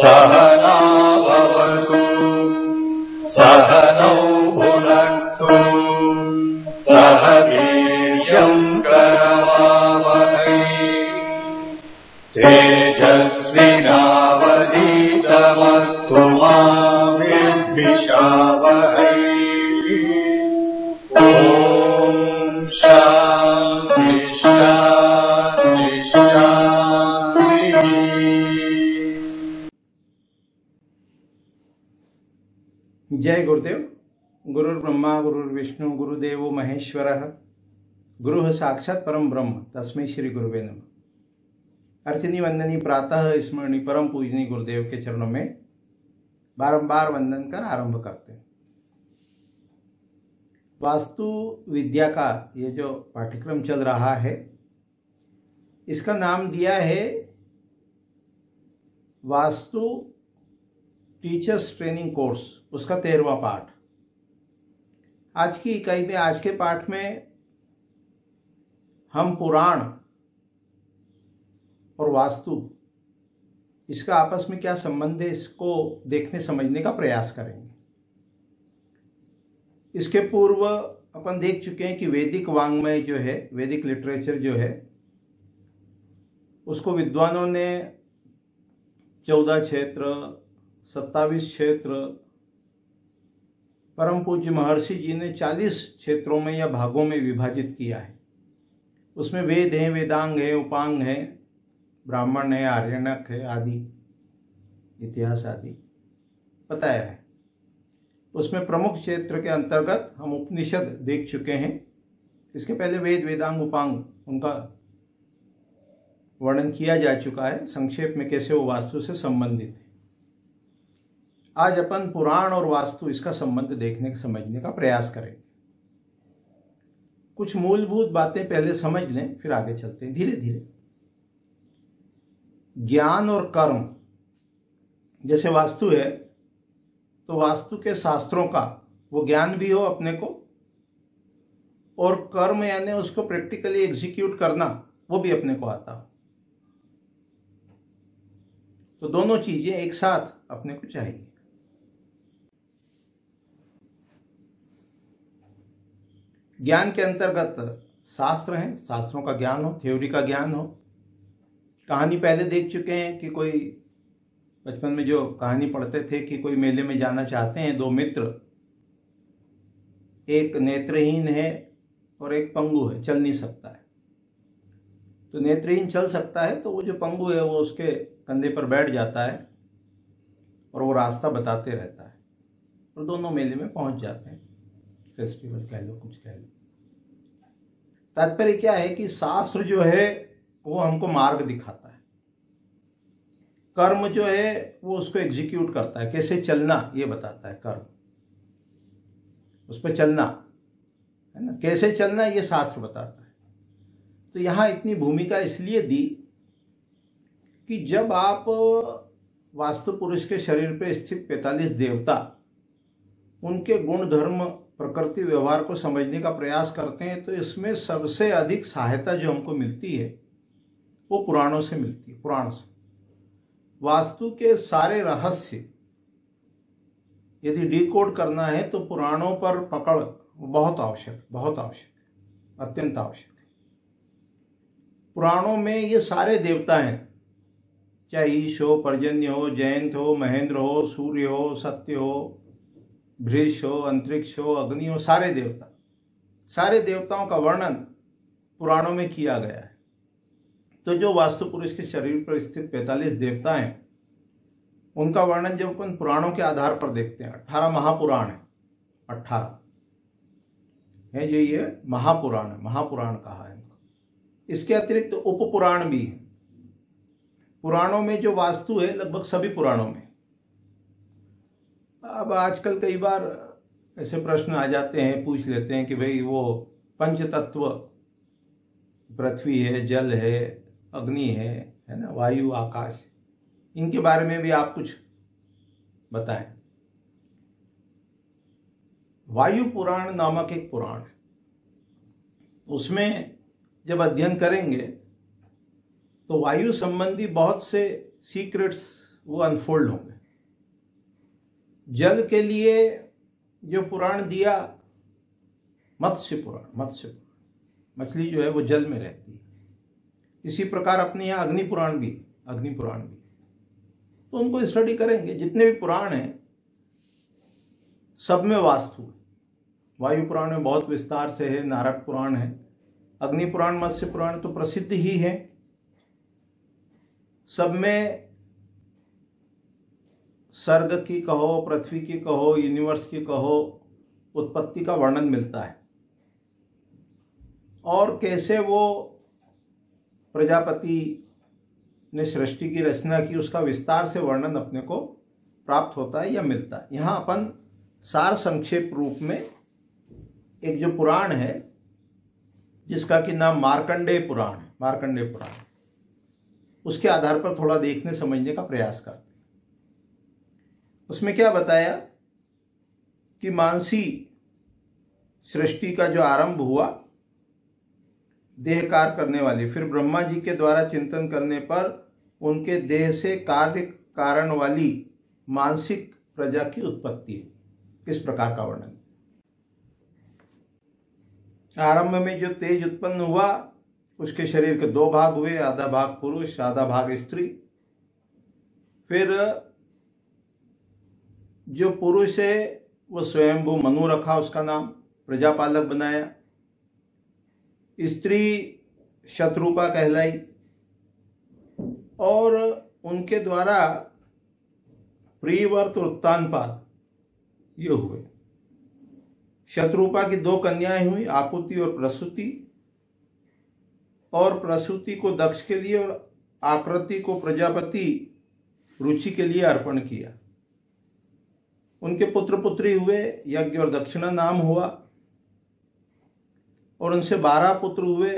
सहना भवतु सहनौ भुनक्तु सह वीर्यम् करवावहै तेजस्विनावधीतमस्तु मा विद्विषावहै। ॐ शान्ति शान्ति शान्ति। जय गुरुदेव। गुरुर् ब्रह्मा गुरुर्विष्णु गुरुदेवो महेश्वरः गुरुः साक्षात् परम ब्रह्म तस्मै श्री गुरुवे नमः। अर्चनी वंदनी प्रातः स्मरणी परम पूजनी गुरुदेव के चरणों में बारंबार वंदन कर आरंभ करते हैं। वास्तु विद्या का ये जो पाठ्यक्रम चल रहा है इसका नाम दिया है वास्तु टीचर्स ट्रेनिंग कोर्स, उसका 13वां पाठ। आज की इकाई में, आज के पाठ में हम पुराण और वास्तु, इसका आपस में क्या संबंध है, इसको देखने समझने का प्रयास करेंगे। इसके पूर्व अपन देख चुके हैं कि वैदिक वाङ्मय जो है, वैदिक लिटरेचर जो है, उसको विद्वानों ने 14 क्षेत्र, 27 क्षेत्र, परम पूज्य महर्षि जी ने 40 क्षेत्रों में या भागों में विभाजित किया है। उसमें वेद हैं, वेदांग है, उपांग है, ब्राह्मण है, आर्यणक है, आदि इतिहास आदि बताया है। उसमें प्रमुख क्षेत्र के अंतर्गत हम उपनिषद देख चुके हैं। इसके पहले वेद, वेदांग, उपांग, उनका वर्णन किया जा चुका है संक्षेप में, कैसे वो वास्तु से संबंधित है। आज अपन पुराण और वास्तु, इसका संबंध देखने समझने का प्रयास करेंगे। कुछ मूलभूत बातें पहले समझ लें, फिर आगे चलते हैं धीरे धीरे। ज्ञान और कर्म, जैसे वास्तु है तो वास्तु के शास्त्रों का वो ज्ञान भी हो अपने को, और कर्म यानी उसको प्रैक्टिकली एग्जीक्यूट करना वो भी अपने को आता हो। तो दोनों चीजें एक साथ अपने को चाहिए। ज्ञान के अंतर्गत शास्त्र हैं, शास्त्रों का ज्ञान हो, थ्योरी का ज्ञान हो। कहानी पहले देख चुके हैं कि कोई बचपन में जो कहानी पढ़ते थे कि कोई मेले में जाना चाहते हैं, 2 मित्र, एक नेत्रहीन है और एक पंगु है, चल नहीं सकता है। तो नेत्रहीन चल सकता है तो वो जो पंगु है वो उसके कंधे पर बैठ जाता है और वो रास्ता बताते रहता है, और दोनों मेले में पहुंच जाते हैं। फेस्टिवल कह लो, कुछ कह लो। तात्पर्य क्या है कि शास्त्र जो है वो हमको मार्ग दिखाता है, कर्म जो है वो उसको एग्जीक्यूट करता है, कैसे चलना ये बताता है कर्म, उस पर चलना है ना, कैसे चलना ये शास्त्र बताता है। तो यहाँ इतनी भूमिका इसलिए दी कि जब आप वास्तु पुरुष के शरीर पर स्थित 45 देवता, उनके गुण धर्म प्रकृति व्यवहार को समझने का प्रयास करते हैं तो इसमें सबसे अधिक सहायता जो हमको मिलती है वो पुराणों से मिलती है। पुराणों से वास्तु के सारे रहस्य यदि डिकोड करना है तो पुराणों पर पकड़ बहुत आवश्यक, बहुत आवश्यक, अत्यंत आवश्यक है। पुराणों में ये सारे देवता हैं, चाहे ईश हो, पर्जन्य हो, जयंत हो, महेंद्र हो, सूर्य हो, सत्य हो, भृष हो, अंतरिक्ष हो, अग्नि हो, सारे देवता, सारे देवताओं का वर्णन पुराणों में किया गया है। तो जो वास्तु पुरुष के शरीर पर स्थित 45 देवता हैं उनका वर्णन जब अपन पुराणों के आधार पर देखते हैं, 18 महापुराण है, 18 है जो ये महापुराण है, महापुराण कहा है। इसके अतिरिक्त उपपुराण भी है। पुराणों में जो वास्तु है लगभग सभी पुराणों में। अब आजकल कई बार ऐसे प्रश्न आ जाते हैं, पूछ लेते हैं कि भाई वो पंच तत्व, पृथ्वी है, जल है, अग्नि है ना, वायु, आकाश, इनके बारे में भी आप कुछ बताएं। वायु पुराण नामक एक पुराण है, उसमें जब अध्ययन करेंगे तो वायु संबंधी बहुत से सीक्रेट्स वो अनफोल्ड होंगे। जल के लिए जो पुराण दिया, मत्स्य पुराण, मछली जो है वो जल में रहती है। इसी प्रकार अपने यहाँ अग्नि पुराण भी। तो उनको स्टडी करेंगे। जितने भी पुराण हैं सब में वास्तु। वायु पुराण में बहुत विस्तार से है, नारद पुराण है, अग्नि पुराण, मत्स्य पुराण तो प्रसिद्ध ही है। सब में सर्ग की कहो, पृथ्वी की कहो, यूनिवर्स की कहो, उत्पत्ति का वर्णन मिलता है और कैसे वो प्रजापति ने सृष्टि की रचना की उसका विस्तार से वर्णन अपने को प्राप्त होता है या मिलता है। यहाँ अपन सार संक्षेप रूप में एक जो पुराण है जिसका कि नाम मार्कंडेय पुराण है, उसके आधार पर थोड़ा देखने समझने का प्रयास करते हैं। उसमें क्या बताया कि मानसी सृष्टि का जो आरंभ हुआ देहकार करने वाली, फिर ब्रह्मा जी के द्वारा चिंतन करने पर उनके देह से कार्य कारण वाली मानसिक प्रजा की उत्पत्ति हुई। किस प्रकार का वर्णन? आरंभ में जो तेज उत्पन्न हुआ उसके शरीर के 2 भाग हुए, आधा भाग पुरुष, आधा भाग स्त्री। फिर जो पुरुष है वो स्वयंभू मनु रखा, उसका नाम प्रजापालक बनाया। स्त्री शत्रुपा कहलाई और उनके द्वारा प्रियव्रत और उत्तानपाद ये हुए। शत्रुपा की 2 कन्याएं हुई, आकुति और प्रसूति, और प्रसूति को दक्ष के लिए और आकृति को प्रजापति रुचि के लिए अर्पण किया। उनके पुत्र पुत्री हुए, यज्ञ और दक्षिणा नाम हुआ और उनसे 12 पुत्र हुए,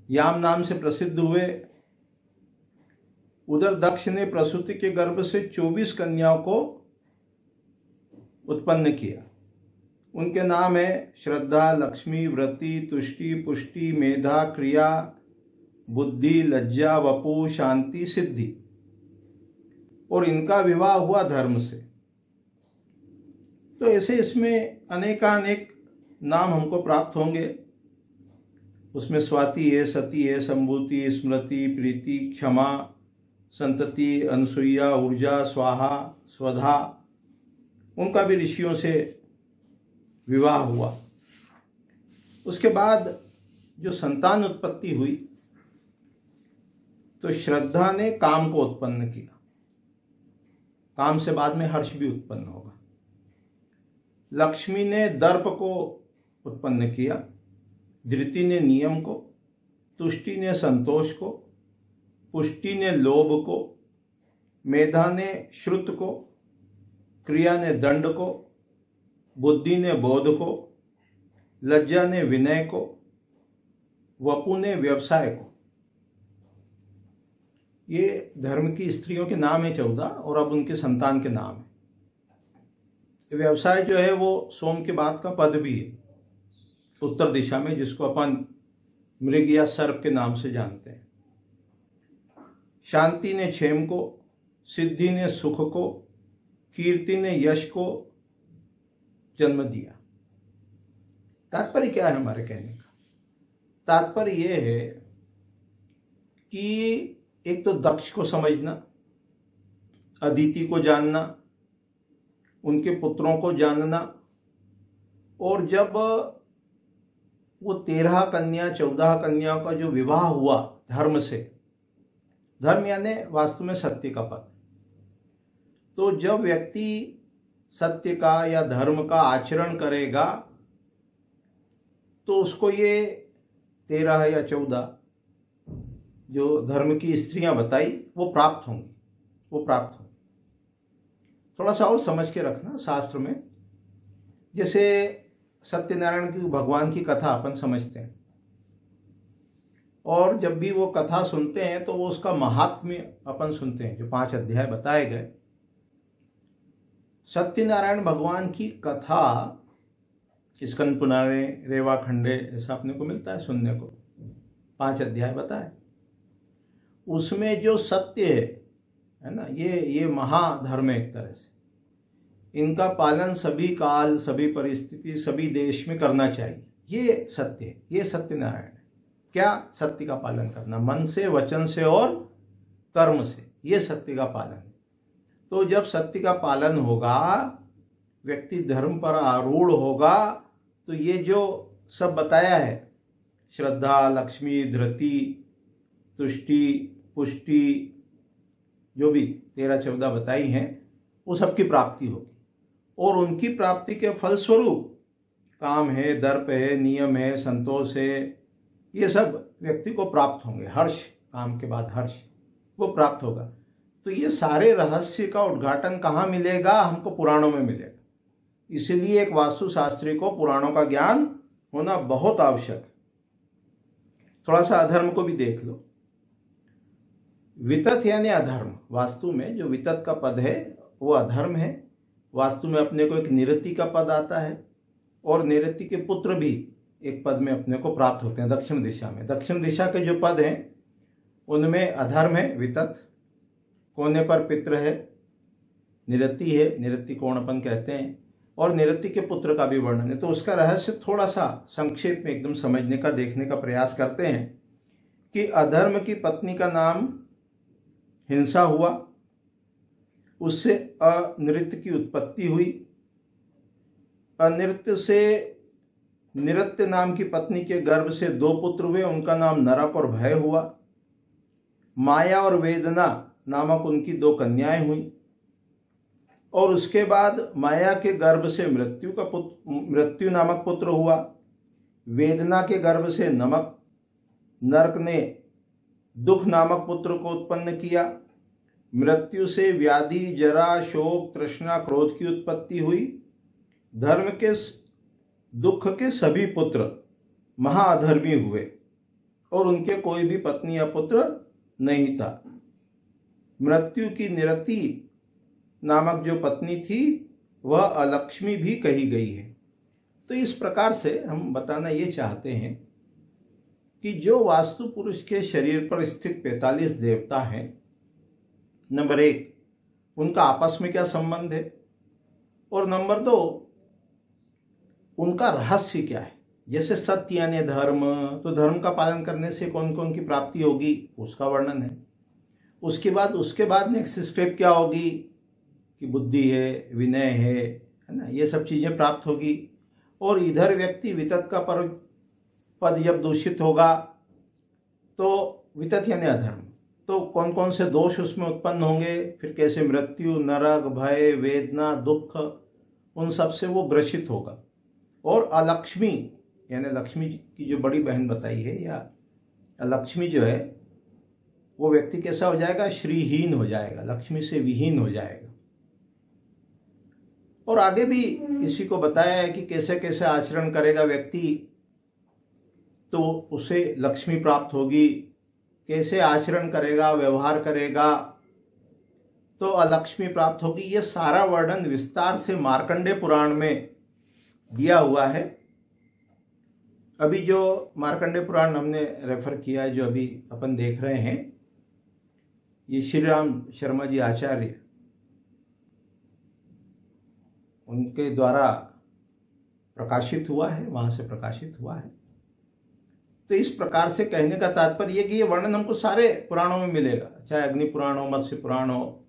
याम नाम से प्रसिद्ध हुए। उधर दक्ष ने प्रसूति के गर्भ से 24 कन्याओं को उत्पन्न किया। उनके नाम है श्रद्धा, लक्ष्मी, व्रति, तुष्टि, पुष्टि, मेधा, क्रिया, बुद्धि, लज्जा, वपु, शांति, सिद्धि। और इनका विवाह हुआ धर्म से। तो ऐसे इसमें अनेकानेक नाम हमको प्राप्त होंगे। उसमें स्वाति है, सती है, संभूति, स्मृति, प्रीति, क्षमा, संतति, अनसुईया, ऊर्जा, स्वाहा, स्वधा, उनका भी ऋषियों से विवाह हुआ। उसके बाद जो संतान उत्पत्ति हुई तो श्रद्धा ने काम को उत्पन्न किया। काम से बाद में हर्ष भी उत्पन्न होगा। लक्ष्मी ने दर्प को उत्पन्न किया, धृति ने नियम को, तुष्टि ने संतोष को, पुष्टि ने लोभ को, मेधा ने श्रुत को, क्रिया ने दंड को, बुद्धि ने बोध को, लज्जा ने विनय को, वपु ने व्यवसाय को। ये धर्म की स्त्रियों के नाम है 14 और अब उनके संतान के नाम है। व्यवसाय जो है वो सोम के बाद का पद भी है उत्तर दिशा में, जिसको अपन मृग या सर्प के नाम से जानते हैं। शांति ने क्षेम को, सिद्धि ने सुख को, कीर्ति ने यश को जन्म दिया। तात्पर्य क्या है हमारे कहने का? तात्पर्य यह है कि एक तो दक्ष को समझना, अदिति को जानना, उनके पुत्रों को जानना, और जब वो 13 कन्या 14 कन्याओं का जो विवाह हुआ धर्म से, धर्म यानी वास्तव में सत्य का पद, तो जब व्यक्ति सत्य का या धर्म का आचरण करेगा तो उसको ये 13 या 14 जो धर्म की स्त्रियां बताई वो प्राप्त होंगी। थोड़ा सा और समझ के रखना शास्त्र में। जैसे सत्यनारायण की भगवान की कथा अपन समझते हैं और जब भी वो कथा सुनते हैं तो वो उसका महात्म्य अपन सुनते हैं। जो 5 अध्याय बताए गए सत्यनारायण भगवान की कथा, स्कंद पुराणे, रेवा खंडे, ऐसा अपने को मिलता है सुनने को। 5 अध्याय बताए, उसमें जो सत्य है है ना, ये महाधर्म है एक तरह से। इनका पालन सभी काल, सभी परिस्थिति, सभी देश में करना चाहिए। ये सत्य है, ये सत्यनारायण है। क्या? सत्य का पालन करना, मन से, वचन से और कर्म से, ये सत्य का पालन। तो जब सत्य का पालन होगा, व्यक्ति धर्म पर आरूढ़ होगा, तो ये जो सब बताया है, श्रद्धा, लक्ष्मी, धृति, तुष्टि, पुष्टि, जो भी 13-14 बताई हैं, वो सबकी प्राप्ति होगी। और उनकी प्राप्ति के फलस्वरूप काम है, दर्प है, नियम है, संतोष है, ये सब व्यक्ति को प्राप्त होंगे। हर्ष, काम के बाद हर्ष, वो प्राप्त होगा। तो ये सारे रहस्य का उद्घाटन कहाँ मिलेगा? हमको पुराणों में मिलेगा। इसलिए एक वास्तुशास्त्री को पुराणों का ज्ञान होना बहुत आवश्यक है। थोड़ा सा अधर्म को भी देख लो। वितत यानी अधर्म। वास्तु में जो वितत का पद है वो अधर्म है। वास्तु में अपने को एक निरति का पद आता है, और निरति के पुत्र भी एक पद में अपने को प्राप्त होते हैं दक्षिण दिशा में। दक्षिण दिशा के जो पद हैं उनमें अधर्म है, वितत, कोने पर पितृ है, निरति है, निरति कोण अपन कहते हैं, और निरति के पुत्र का भी वर्णन है। तो उसका रहस्य थोड़ा सा संक्षेप में एकदम समझने का, देखने का प्रयास करते हैं कि अधर्म की पत्नी का नाम हिंसा हुआ, उससे अनृत्य की उत्पत्ति हुई। अनृत्य से निरत्य नाम की पत्नी के गर्भ से 2 पुत्र हुए, उनका नाम नरक और भय हुआ। माया और वेदना नामक उनकी 2 कन्याएं हुई, और उसके बाद माया के गर्भ से मृत्यु नामक पुत्र हुआ। वेदना के गर्भ से नरक ने दुख नामक पुत्र को उत्पन्न किया। मृत्यु से व्याधि, जरा, शोक, तृष्णा, क्रोध की उत्पत्ति हुई। धर्म के दुख के सभी पुत्र महाअधर्मी हुए, और उनके कोई भी पत्नी या पुत्र नहीं था। मृत्यु की निरति नामक जो पत्नी थी वह अलक्ष्मी भी कही गई है। तो इस प्रकार से हम बताना ये चाहते हैं कि जो वास्तु पुरुष के शरीर पर स्थित 45 देवता हैं, नंबर 1 उनका आपस में क्या संबंध है, और नंबर 2 उनका रहस्य क्या है। जैसे सत्य यानी धर्म, तो धर्म का पालन करने से कौन कौन की प्राप्ति होगी उसका वर्णन है। उसके बाद नेक्स्ट स्टेप क्या होगी कि बुद्धि है, विनय है ना, ये सब चीजें प्राप्त होगी। और इधर व्यक्ति वितत का पद जब दूषित होगा, तो वितत यानी अधर्म, तो कौन कौन से दोष उसमें उत्पन्न होंगे, फिर कैसे मृत्यु, नरक, भय, वेदना, दुख, उन सब से वो ग्रसित होगा। और अलक्ष्मी यानी लक्ष्मी की जो बड़ी बहन बताई है, या अलक्ष्मी जो है, वो व्यक्ति कैसा हो जाएगा? श्रीहीन हो जाएगा, लक्ष्मी से विहीन हो जाएगा। और आगे भी इसी को बताया है कि कैसे कैसे आचरण करेगा व्यक्ति तो उसे लक्ष्मी प्राप्त होगी, कैसे आचरण करेगा, व्यवहार करेगा तो अलक्ष्मी प्राप्त होगी। ये सारा वर्णन विस्तार से मार्कंडेय पुराण में दिया हुआ है। अभी जो मार्कंडेय पुराण हमने रेफर किया है, जो अभी अपन देख रहे हैं, ये श्री राम शर्मा जी आचार्य, उनके द्वारा प्रकाशित हुआ है, वहां से प्रकाशित हुआ है। तो इस प्रकार से कहने का तात्पर्य कि ये वर्णन हमको सारे पुराणों में मिलेगा, चाहे अग्नि पुराण हो, मत्स्य पुराण हो,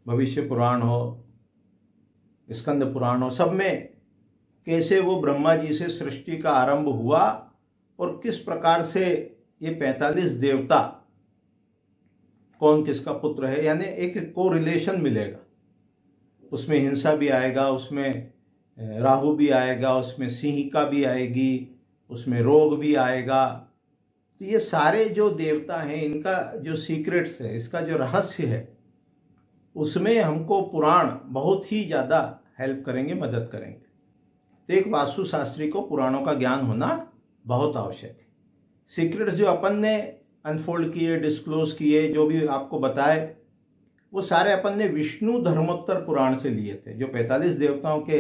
भविष्य पुराण हो, स्कंद पुराण हो, सब में कैसे वो ब्रह्मा जी से सृष्टि का आरंभ हुआ और किस प्रकार से ये 45 देवता कौन किसका पुत्र है, यानी एक को रिलेशन मिलेगा। उसमें हिंसा भी आएगा, उसमें राहु भी आएगा, उसमें सिंहिका भी आएगी, उसमें रोग भी आएगा। तो ये सारे जो देवता हैं, इनका जो सीक्रेट्स है, इसका जो रहस्य है, उसमें हमको पुराण बहुत ही ज़्यादा हेल्प करेंगे, मदद करेंगे। तो एक वास्तुशास्त्री को पुराणों का ज्ञान होना बहुत आवश्यक है। सीक्रेट्स जो अपन ने अनफोल्ड किए, डिस्क्लोज किए, जो भी आपको बताए, वो सारे अपन ने विष्णु धर्मोत्तर पुराण से लिए थे। जो 45 देवताओं के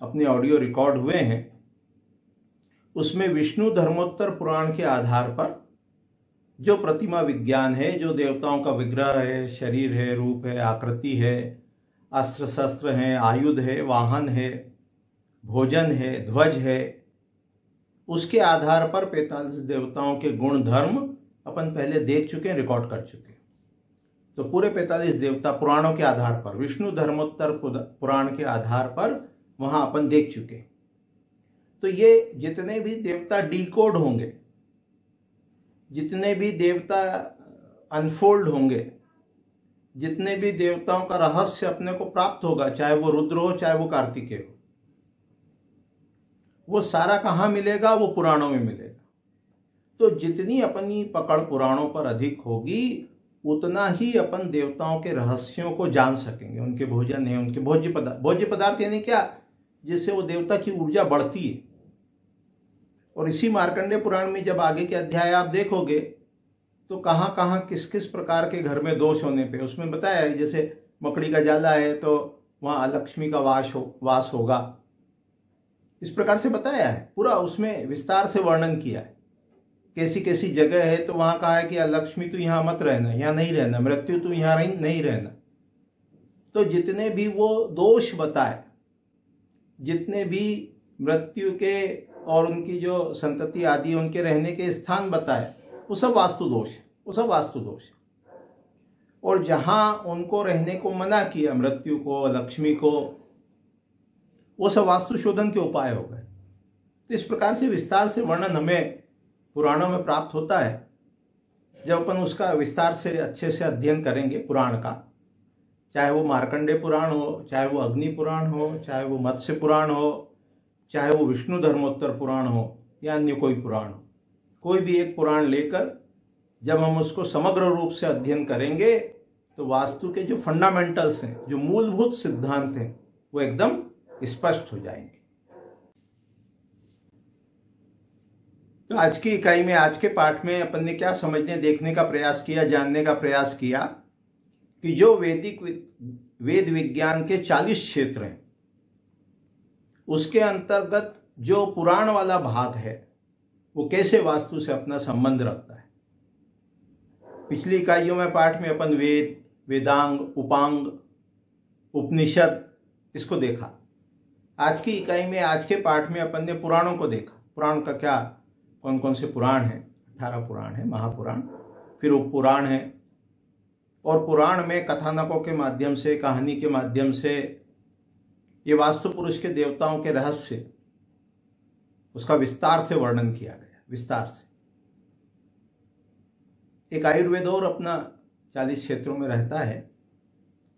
अपने ऑडियो रिकॉर्ड हुए हैं, उसमें विष्णु धर्मोत्तर पुराण के आधार पर जो प्रतिमा विज्ञान है, जो देवताओं का विग्रह है, शरीर है, रूप है, आकृति है, अस्त्र शस्त्र हैं, आयुध है, वाहन है, भोजन है, ध्वज है, उसके आधार पर 45 देवताओं के गुण धर्म अपन पहले देख चुके हैं, रिकॉर्ड कर चुके हैं। तो पूरे 45 देवता पुराणों के आधार पर, विष्णु धर्मोत्तर पुराण के आधार पर वहां अपन देख चुके हैं। तो ये जितने भी देवता डिकोड होंगे, जितने भी देवता अनफोल्ड होंगे, जितने भी देवताओं का रहस्य अपने को प्राप्त होगा, चाहे वो रुद्र हो, चाहे वो कार्तिकेय हो, वो सारा कहाँ मिलेगा? वो पुराणों में मिलेगा। तो जितनी अपनी पकड़ पुराणों पर अधिक होगी, उतना ही अपन देवताओं के रहस्यों को जान सकेंगे। उनके भोजन है, उनके भोज्य पदार्थ यानी क्या? जिससे वो देवता की ऊर्जा बढ़ती है। और इसी मार्कंडेय पुराण में जब आगे के अध्याय आप देखोगे तो कहाँ कहाँ किस किस प्रकार के घर में दोष होने पे उसमें बताया है। जैसे मकड़ी का जाला है तो वहाँ अलक्ष्मी का वास होगा, इस प्रकार से बताया है। पूरा उसमें विस्तार से वर्णन किया है। कैसी कैसी जगह है तो वहाँ कहा है कि अलक्ष्मी तो यहाँ मत रहना, यहाँ नहीं रहना, मृत्यु तो यहाँ नहीं रहना। तो जितने भी वो दोष बताए, जितने भी मृत्यु के और उनकी जो संतति आदि उनके रहने के स्थान बताए, वो सब वास्तु दोष है, वो सब वास्तु दोष है। और जहां उनको रहने को मना किया, मृत्यु को, लक्ष्मी को, वो सब वास्तु शोधन के उपाय हो गए। तो इस प्रकार से विस्तार से वर्णन हमें पुराणों में प्राप्त होता है। जब अपन उसका विस्तार से अच्छे से अध्ययन करेंगे पुराण का, चाहे वो मार्कंडेय पुराण हो, चाहे वो अग्नि पुराण हो, चाहे वो मत्स्य पुराण हो, चाहे वो विष्णु धर्मोत्तर पुराण हो या अन्य कोई पुराण हो, कोई भी एक पुराण लेकर जब हम उसको समग्र रूप से अध्ययन करेंगे तो वास्तु के जो फंडामेंटल्स हैं, जो मूलभूत सिद्धांत हैं, वो एकदम स्पष्ट हो जाएंगे। तो आज की इकाई में, आज के पाठ में अपन ने क्या समझने, देखने का प्रयास किया, जानने का प्रयास किया कि जो वेद विज्ञान के 40 क्षेत्र हैं, उसके अंतर्गत जो पुराण वाला भाग है वो कैसे वास्तु से अपना संबंध रखता है। पिछली इकाइयों में पाठ में अपन वेद, वेदांग, उपांग, उपनिषद इसको देखा। आज की इकाई में, आज के पाठ में अपन ने पुराणों को देखा। पुराण का क्या, कौन कौन से पुराण हैं? 18 पुराण है, महापुराण, फिर उपपुराण है। और पुराण में कथानकों के माध्यम से, कहानी के माध्यम से ये वास्तु पुरुष के देवताओं के रहस्य, उसका विस्तार से वर्णन किया गया, विस्तार से। एक आयुर्वेद और अपना 40 क्षेत्रों में रहता है,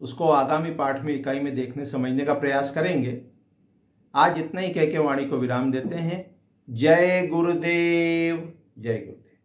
उसको आगामी पाठ में, इकाई में देखने समझने का प्रयास करेंगे। आज इतना ही कह के वाणी को विराम देते हैं। जय गुरुदेव, जय गुरुदेव।